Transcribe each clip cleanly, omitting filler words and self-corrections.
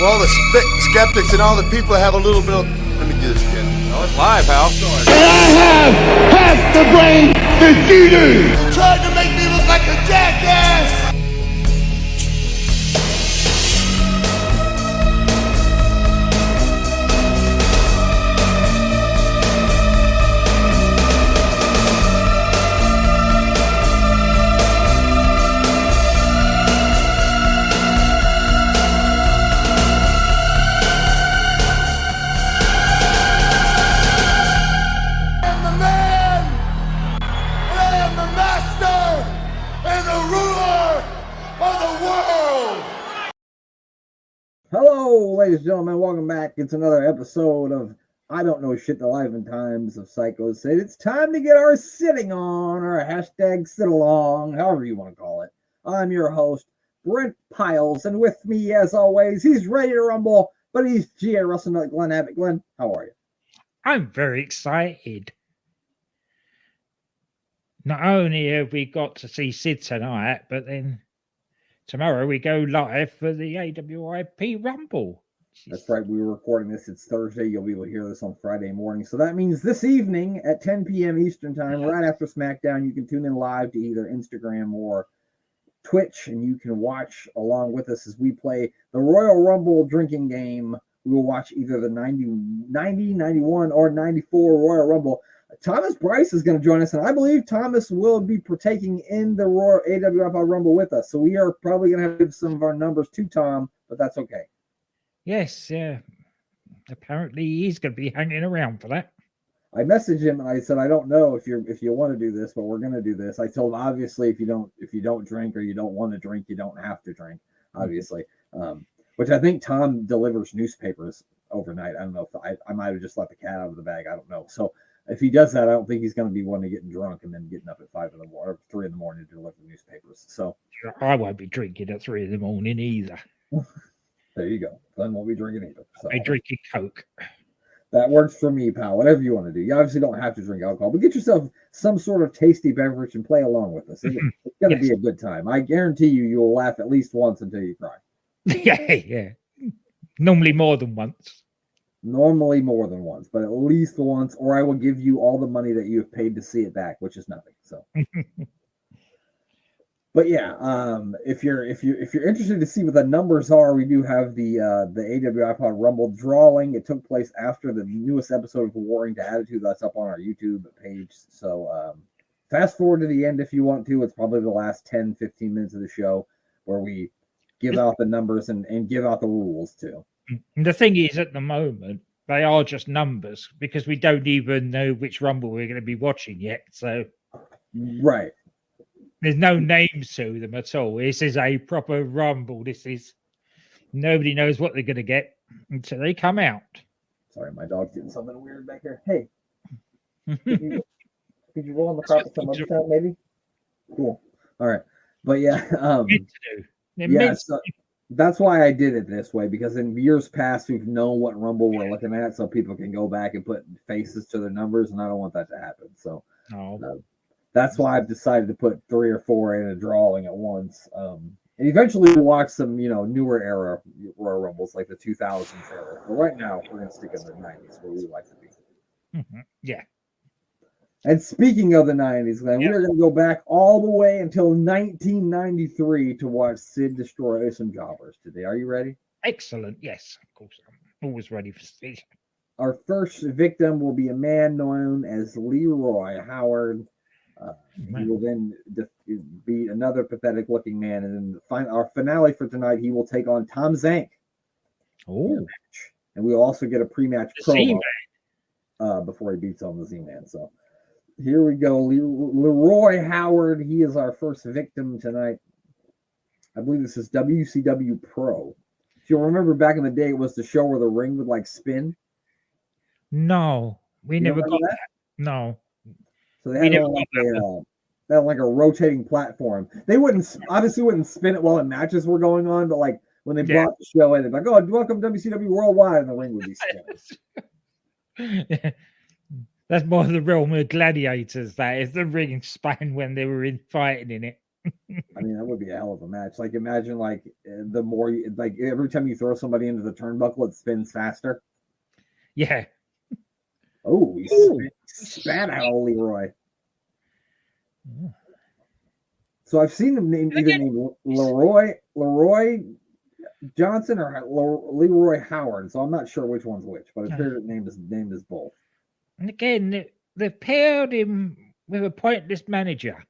Well, the skeptics and all the people have a little bit of... Let me do this again. Oh, it's live, pal. And I have half the brain that you do! Trying to make me look like a jackass! Hello, ladies and gentlemen. Welcome back. It's another episode of I Don't Know Shit, the Life and Times of Sycho Sid. It's time to get our sitting on, or hashtag sit along, however you want to call it. I'm your host, Brent Piles, and with me, as always, he's ready to rumble, but he's G.A. Russell, not Glenn Abbott. Glenn, how are you? I'm very excited. Not only have we got to see Sid tonight, but then tomorrow we go live for the AWIP Rumble. That's right. We were recording this. It's Thursday. You'll be able to hear this on Friday morning. So that means this evening at 10 p.m. Eastern Time, right after SmackDown, you can tune in live to either Instagram or Twitch, and you can watch along with us as we play the Royal Rumble drinking game. We will watch either the 90, 91, or 94 Royal Rumble. Thomas Bryce is going to join us, and I believe Thomas will be partaking in the Royal AWFL Rumble with us. So we are probably going to have to give some of our numbers to Tom, but that's okay. Yes, apparently he's going to be hanging around for that. I messaged him and I said, I don't know if you want to do this, but we're going to do this. I told him, obviously, if you don't drink or you don't want to drink, you don't have to drink, obviously. Which I think Tom delivers newspapers overnight. I don't know if I might have just let the cat out of the bag. I don't know. So if he does that, I don't think he's going to be one to getting drunk and then getting up at 5 in the morning or 3 in the morning to deliver newspapers. So I won't be drinking at 3 in the morning either. There you go. Glenn won't be drinking either. So I'm drinking Coke. That works for me, pal. Whatever you want to do. You obviously don't have to drink alcohol, but get yourself some sort of tasty beverage and play along with us. It's going to be a good time. I guarantee you'll laugh at least once until you cry. Yeah. Normally more than once. Normally more than once, but at least once, or I will give you all the money that you have paid to see it back, which is nothing. So, but yeah, if you're interested to see what the numbers are, we do have the AWI Rumble drawing. It took place after the newest episode of Warring to Attitude. That's up on our YouTube page. So fast forward to the end if you want to. It's probably the last 10, 15 minutes of the show where we give out the numbers and give out the rules too. The thing is, at the moment, they are just numbers because we don't even know which Rumble we're going to be watching yet. So, right. There's no names to them at all. This is a proper Rumble. Nobody knows what they're going to get until they come out. Sorry, my dog's doing something weird back here. Hey, could you roll on the carpet some other time, maybe? Cool. All right. But yeah, that's why I did it this way, because in years past, we've known what Rumble we're looking at, so people can go back and put faces to their numbers, and I don't want that to happen. So that's why I've decided to put 3 or 4 in a drawing at once. And eventually we'll watch some, newer era Royal Rumbles, like the 2000s era. But right now, we're going to stick in the 90s, where we like to be. Mm-hmm. Yeah. And speaking of the 90s, Glenn, we are going to go back all the way until 1993 to watch Sid destroy some jobbers today. Are you ready? Excellent. Yes, of course. I'm always ready for Sid. Our first victim will be a man known as Leroy Howard. He will then beat another pathetic-looking man. And then our finale for tonight, he will take on Tom Zenk. Oh. And we'll also get a pre-match promo before he beats on the Z-Man. So here we go. Leroy Howard, he is our first victim tonight. I believe this is WCW Pro. If you'll remember back in the day, it was the show where the ring would spin. No, we never got that. No. So they had like a rotating platform. They wouldn't spin it while the matches were going on, but when they brought the show in, they'd be like, "Oh, welcome WCW Worldwide," and the ring would be spinning. That's more the realm of gladiators. That is the ring span when they were fighting in it. I mean, that would be a hell of a match. Like, imagine like the more like every time you throw somebody into the turnbuckle, it spins faster. Yeah. Oh, he spat out old Leroy. So I've seen him named Leroy Johnson or Leroy Howard. So I'm not sure which one's which, but his favorite name is both. And again, they've paired him with a pointless manager.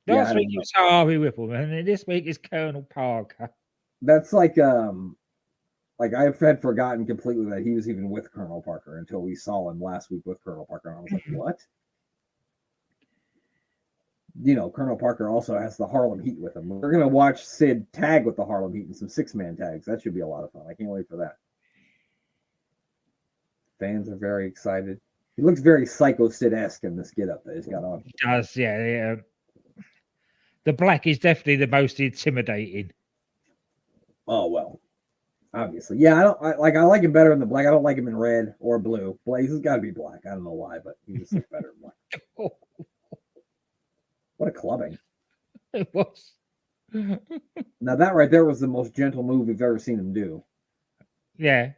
Last week it was Harvey Whipple, and this week is Colonel Parker. That's like I had forgotten completely that he was even with Colonel Parker until we saw him last week with Colonel Parker, and I was like, what? You know, Colonel Parker also has the Harlem Heat with him. We're gonna watch Sid tag with the Harlem Heat in some 6-man tags. That should be a lot of fun. I can't wait for that. Fans are very excited. He looks very Sycho Sid-esque in this get-up that he's got on. He does, yeah. The black is definitely the most intimidating. Oh well, obviously, yeah. I like him better in the black. I don't like him in red or blue. Blaze has got to be black. I don't know why, but he just looks better in black. What a clubbing! It was. Now that right there was the most gentle move we've ever seen him do. Yeah.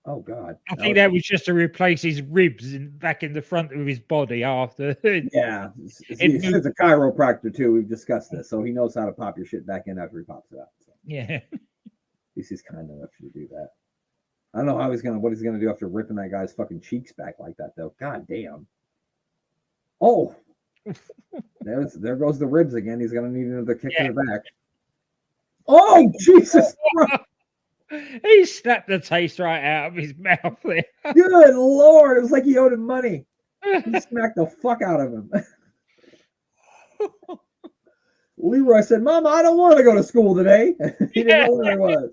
Oh God! I think that was just to replace his ribs back in the front of his body after. Yeah, he's a chiropractor too. We've discussed this, so he knows how to pop your shit back in after he pops it out. So. Yeah. At least he's kind enough to do that. I don't know what he's gonna do after ripping that guy's fucking cheeks back like that, though. God damn. Oh, there goes the ribs again. He's gonna need another kick to the back. Oh Jesus! He slapped the taste right out of his mouth there. Good Lord! It was like he owed him money. He smacked the fuck out of him. Leroy said, "Mama, I don't want to go to school today." He didn't know where he was.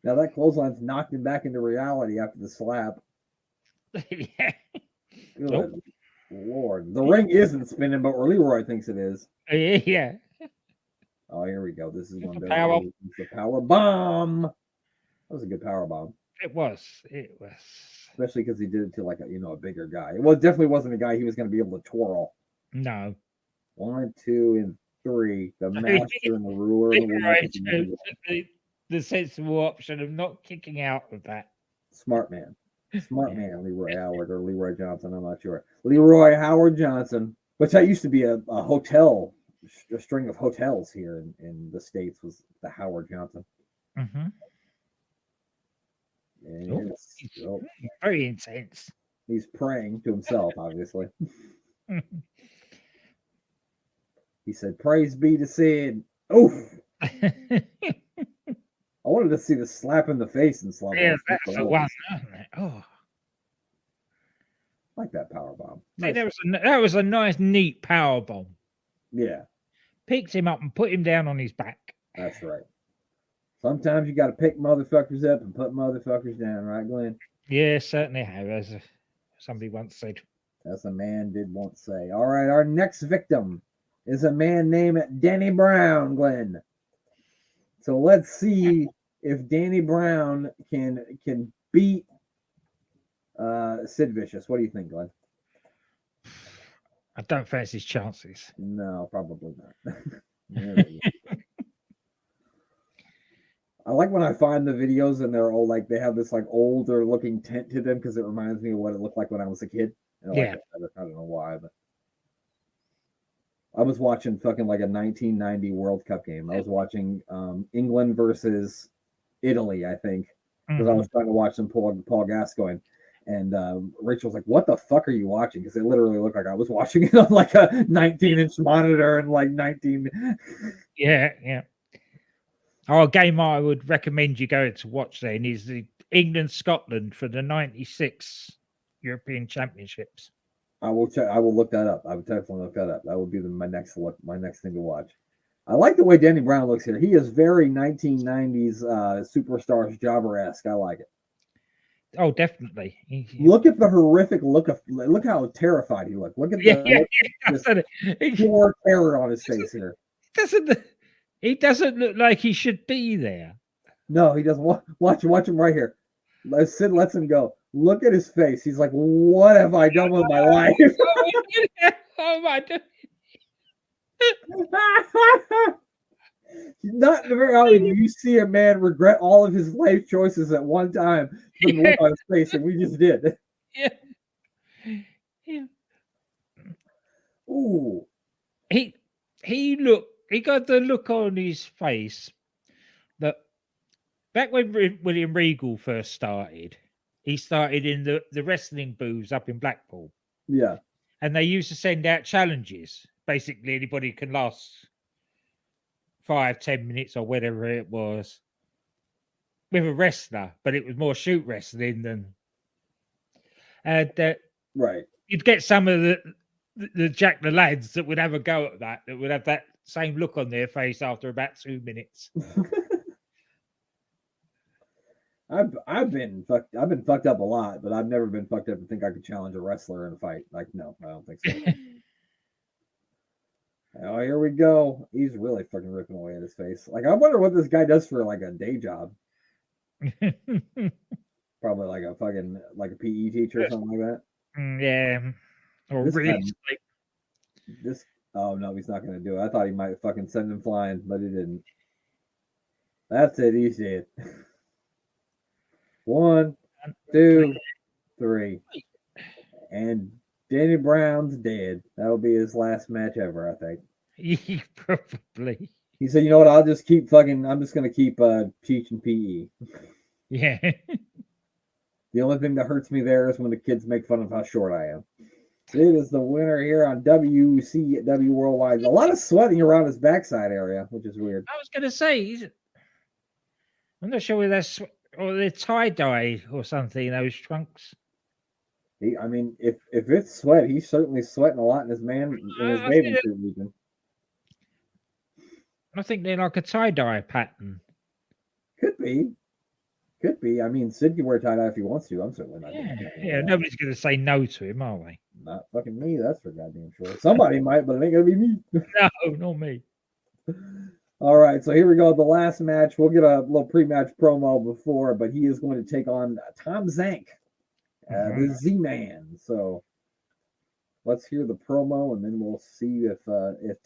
Now that clothesline's knocked him back into reality after the slap. Yeah. Good Lord. The ring isn't spinning, but Leroy thinks it is. Yeah. Oh, here we go. This is one of the power bomb. That was a good power bomb. It was. Especially because he did it to like a bigger guy. Well, it definitely wasn't a guy he was going to be able to twirl. No. 1, 2, and 3. The master and the ruler. The sensible option of not kicking out of that. Smart man, man, Leroy Howard or Leroy Johnson. I'm not sure. Leroy Howard Johnson, which that used to be a hotel. A string of hotels here in the States was the Howard Johnson. Mm-hmm. And very intense. He's praying to himself, obviously. He said, "Praise be to Sid." Oof. I wanted to see the slap in the face and slap. Yeah, that's the one. Oh, I like that power bomb. Nice. That was a nice, neat power bomb. Yeah. Picked him up and put him down on his back. That's right. Sometimes you got to pick motherfuckers up and put motherfuckers down, right, Glenn? Yeah, certainly have, as somebody once said. As a man did once say. All right, our next victim is a man named Danny Brown, Glenn. So let's see if Danny Brown can beat Sid Vicious. What do you think, Glenn? I don't fancy his chances. No, probably not. I like when I find the videos and they're all like they have this like older looking tint to them because it reminds me of what it looked like when I was a kid. Yeah. I don't know why, but I was watching fucking like a 1990 World Cup game. I was watching England versus Italy, I think, because I was trying to watch some Paul Gascoigne. And Rachel was like, "What the fuck are you watching?" Because it literally looked like I was watching it on like a 19-inch monitor and like 19. Yeah. Our game I would recommend you go to watch then is the England-Scotland for the 96 European Championships. I will check. I will look that up. I would definitely look that up. That would be my next thing to watch. I like the way Danny Brown looks here. He is very 1990s Superstars jobber-esque. I like it. Oh, definitely. Look at the horrific look how terrified he looked. Look at the pure terror on his face here. He doesn't look like he should be there. No, he doesn't. Watch him right here. Sid lets him go. Look at his face. He's like, what have I done with my life? Oh my God. Not very often do you see a man regret all of his life choices at one time from the look on his face, and we just did. Yeah. Yeah. Ooh. He got the look on his face that back when William Regal first started, he started in the wrestling booths up in Blackpool. Yeah. And they used to send out challenges. Basically, anybody can last 5-10 minutes or whatever it was with a wrestler, but it was more shoot wrestling than. And Right. you'd get some of the Jack the lads that would have a go at that would have that same look on their face after about 2 minutes. I've been fucked up a lot, but I've never been fucked up to think I could challenge a wrestler in a fight. Like, no, I don't think so. Oh, here we go. He's really fucking ripping away at his face. Like, I wonder what this guy does for like a day job. Probably like a fucking like a PE teacher or something like that. Yeah. Or This really guy- This oh no, he's not gonna do it. I thought he might fucking send him flying, but he didn't. That's it, he's dead. 1, 2, 3. And Danny Brown's dead. That'll be his last match ever, I think. Probably. He said, you know what, I'm just gonna keep teaching PE. Yeah. The only thing that hurts me there is when the kids make fun of how short I am. Sid is the winner here on WCW Worldwide. A lot of sweating around his backside area, which is weird. I was going to say, I'm not sure whether that's or they're tie-dye or something, those trunks. I mean, if it's sweat, he's certainly sweating a lot in his bathing suit region. I think they're like a tie-dye pattern. Could be. I mean, Sid can wear tie-dye if he wants to. I'm certainly not. Yeah, nobody's going to say no to him, are they? Not fucking me, that's for goddamn sure. Somebody might, but it ain't going to be me. No, not me. All right, so here we go. The last match. We'll get a little pre-match promo before, but he is going to take on Tom Zenk, the Z-Man. So let's hear the promo, and then we'll see if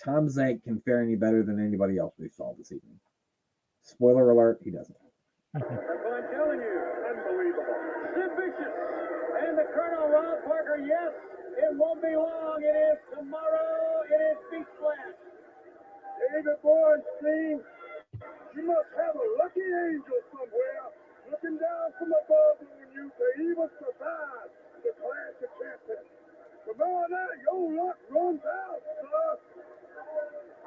Tom Zenk can fare any better than anybody else we saw this evening. Spoiler alert: he doesn't. That's what I'm telling you. Unbelievable. Sid Vicious and the Colonel Rob Parker. Yes, it won't be long. It is tomorrow. It is Beach Blast. David Bornstein, you must have a lucky angel somewhere looking down from above on you to even survive the Clash of Champions. Tomorrow night, your luck runs out, sir.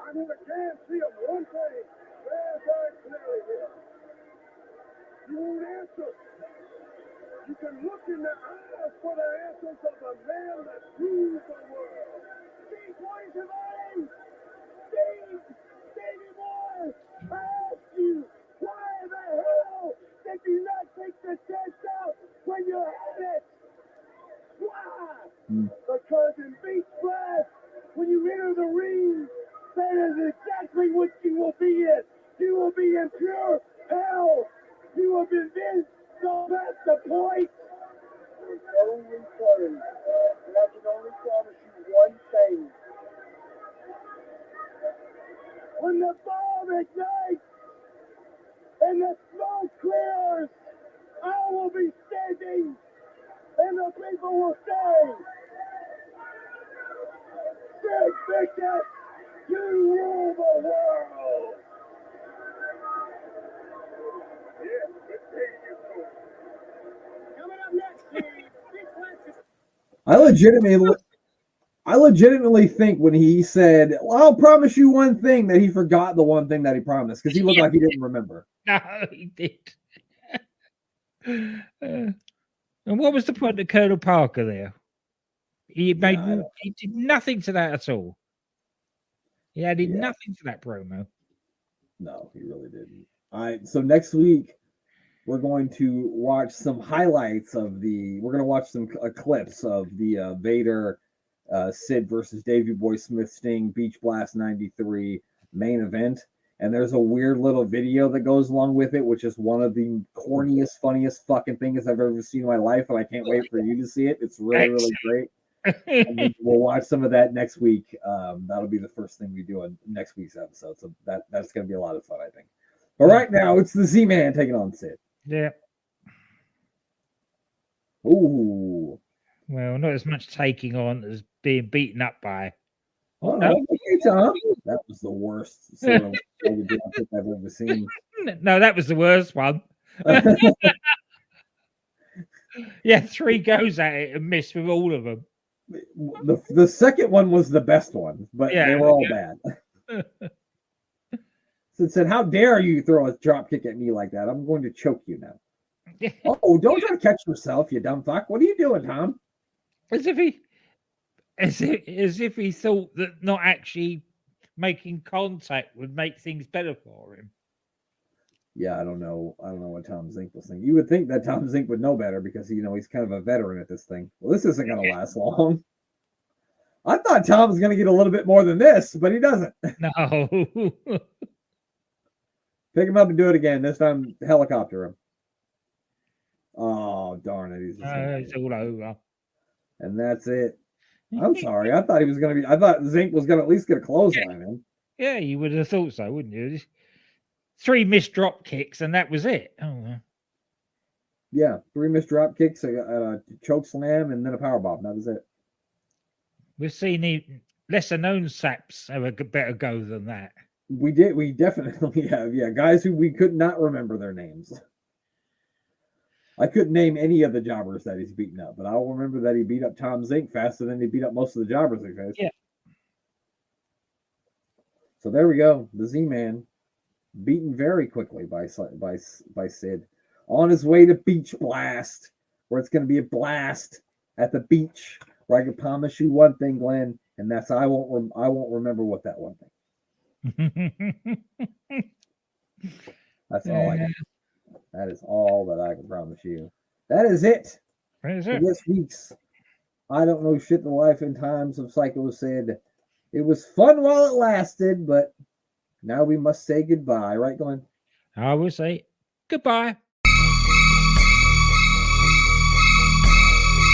I'm going to guarantee of one thing very clearly here. You won't answer. You can look in the eyes for the answers of the man that rules the world. Steve, what is your name? Steve, Davey boy, I ask you, why the hell did you not take the test out when you had it? Why? Because in Beach Blast, when you enter the ring, that is exactly what you will be in. You will be in pure hell. You have been convinced, so that's the point. There's only one, and I can only promise you one thing. When the bomb ignites and the smoke clears, I will be standing, and the people will say, Sid Vicious, you rule the world. Coming up next, I legitimately think when he said, well, I'll promise you one thing, that he forgot the one thing that he promised because he looked like he didn't remember. No, he did. And what was the point of Colonel Parker there? He did nothing to that at all. He added nothing to that promo. No, he really didn't. All right, so next week we're going to watch some highlights of we're going to watch some clips of the Vader Sid versus Davey Boy Smith Sting Beach Blast 93 main event. And there's a weird little video that goes along with it, which is one of the corniest, funniest fucking things I've ever seen in my life, and I can't wait for you to see it. It's really, really great. And we'll watch some of that next week. That'll be the first thing we do on next week's episode. So that's going to be a lot of fun, I think. But right now, it's the Z-Man taking on Sid. Yeah. Ooh. Well, not as much taking on as being beaten up by. Oh, no. Okay, Tom. That was the worst sort of outfit I've ever seen. No, that was the worst one. Yeah, 3 goes at it and missed with all of them. The second one was the best one, but they were all bad. So it said, "How dare you throw a drop kick at me like that? I'm going to choke you now." Oh, don't try to catch yourself, you dumb fuck. What are you doing, Tom? As if he thought that not actually making contact would make things better for him. Yeah, I don't know what Tom Zenk was thinking. You would think that Tom Zenk would know better because he's kind of a veteran at this thing. Well, this isn't going to last long. I thought Tom was going to get a little bit more than this, but he doesn't. No. Pick him up and do it again. This time, helicopter him. Oh, darn it! It's all over. And that's it. I'm sorry. I thought Zenk was going to at least get a clothesline in. Yeah, you would have thought so, wouldn't you? 3 missed drop kicks, and that was it. Oh, yeah, 3 missed drop kicks, a choke slam, and then a powerbomb. That was it. We've seen lesser known saps have a better go than that. We did. We definitely have. Yeah, guys who we could not remember their names. I couldn't name any of the jobbers that he's beaten up, but I'll remember that he beat up Tom Zenk faster than he beat up most of the jobbers he faced. Yeah. So there we go. The Z-Man beaten very quickly by Sid on his way to Beach Blast, where it's going to be a blast at the beach. Where I can promise you one thing, Glenn, and that's I won't remember what that one thing. That's all I can. That is all that I can promise you. That is it. That is for it. This week's I Don't Know Shit, the Life and Times of Sycho Sid. It was fun while it lasted, but now we must say goodbye. Right, Glenn? I will say goodbye.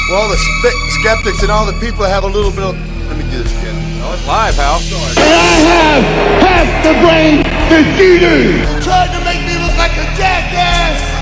For all the skeptics and all the people that have a little bit of... Let me do this again. Oh, it's live, Hal. And I have half the brain that you do. Trying to make me look like a jackass!